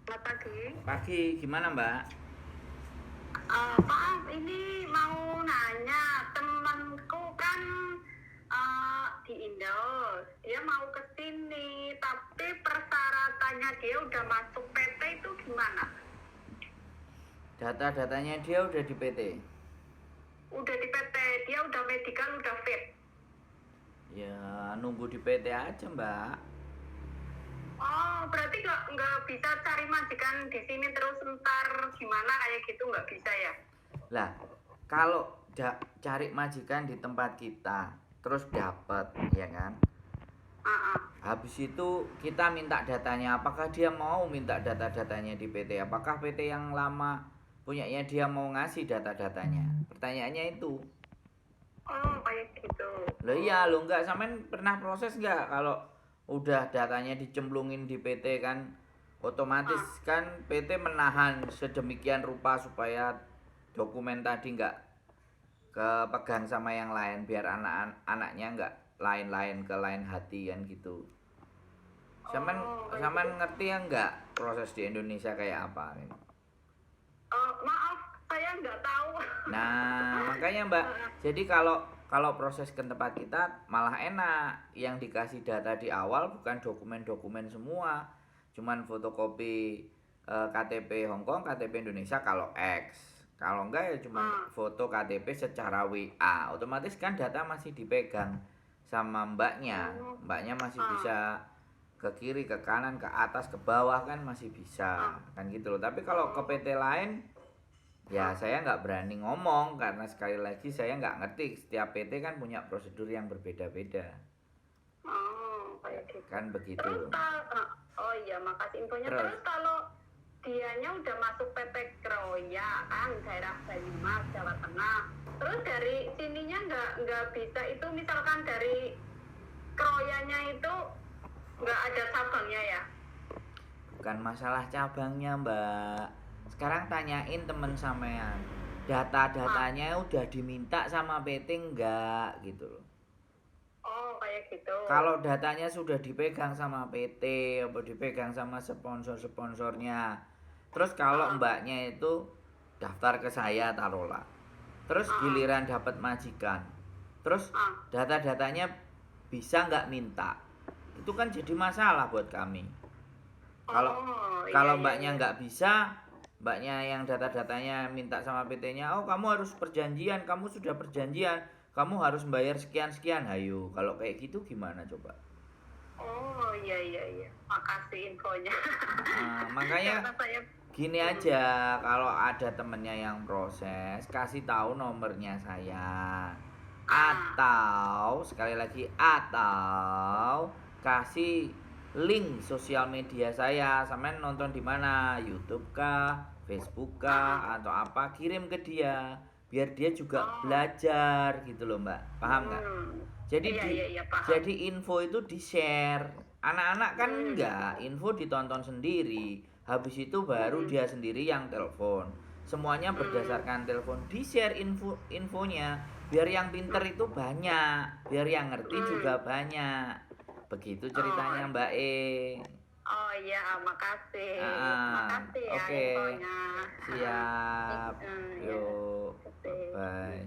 Selamat pagi. Pagi, gimana Mbak? Maaf, ini mau nanya, temanku kan di Indo, dia mau ke sini, tapi persyaratannya dia udah masuk PT itu gimana? Data-datanya dia udah di PT. Udah di PT, dia udah medical, udah fit. Ya, nunggu di PT aja Mbak. Oh, berarti nggak bisa cari majikan di sini terus ntar gimana kayak gitu nggak bisa ya? Lah, kalau cari majikan di tempat kita, terus dapet, ya kan? Habis itu kita minta datanya, apakah dia mau minta data-datanya di PT? Apakah PT yang lama punyanya dia mau ngasih data-datanya? Pertanyaannya itu. Oh, kayak gitu. Loh iya, lo nggak sampean pernah proses nggak kalau udah datanya dicemplungin di PT kan otomatis kan PT menahan sedemikian rupa supaya dokumen tadi nggak kepegang sama yang lain biar anaknya nggak lain-lain ke lain hati kan gitu. Sampean Kayak sampean gitu. ngerti ya nggak proses di Indonesia kayak apa? Maaf, saya nggak tahu. Nah, makanya Mbak, jadi kalau proses ke tempat kita malah enak. Yang dikasih data di awal bukan dokumen-dokumen semua. Cuman fotokopi KTP Hong Kong, KTP Indonesia kalau X. Kalau enggak ya cuman foto KTP secara WA. Otomatis kan data masih dipegang sama mbaknya. Mbaknya masih bisa ke kiri, ke kanan, ke atas, ke bawah kan masih bisa. Kan gitu loh. Tapi kalau ke PT lain ya saya nggak berani ngomong karena sekali lagi saya nggak ngerti setiap PT kan punya prosedur yang berbeda-beda. Kayak gitu. Kan begitu. Terus oh iya, makasih infonya. Terus Terus kalau dianya udah masuk PT Kroya kan daerah Banyumas, Jawa Tengah. Terus dari sininya nggak bisa itu misalkan dari Kroyanya itu nggak ada cabangnya ya? bukan masalah cabangnya Mbak. Sekarang tanyain temen sampean. Data-datanya udah diminta sama PT enggak gitu loh. Oh, kayak gitu. Kalau datanya sudah dipegang sama PT atau dipegang sama sponsor-sponsornya. Terus kalau mbaknya itu daftar ke saya taruhlah. Terus giliran dapat majikan. Terus data-datanya bisa nggak minta. Itu kan jadi masalah buat kami. Kalau kalau mbaknya nggak bisa, mbaknya yang data-datanya minta sama PT-nya, oh kamu harus perjanjian, kamu sudah perjanjian, kamu harus bayar sekian-sekian. Hayo, kalau kayak gitu gimana coba? Oh iya, makasih infonya. Makanya gini aja, kalau ada temennya yang proses, kasih tahu nomornya saya. Atau sekali lagi atau kasih link sosial media saya. Sampean nonton di mana? YouTube kah, Facebook kah, atau apa? Kirim ke dia biar dia juga belajar gitu loh Mbak. Paham nggak? Jadi Iya, paham. jadi info itu di-share. Anak-anak kan enggak, info ditonton sendiri. Habis itu baru dia sendiri yang telepon. Semuanya berdasarkan telepon. Di-share infonya biar yang pinter itu banyak, biar yang ngerti juga banyak. Begitu ceritanya Mbak E. Oh iya, makasih. Makasih ya Oke. infonya. Siap. Ya, Yuk. makasih. Bye.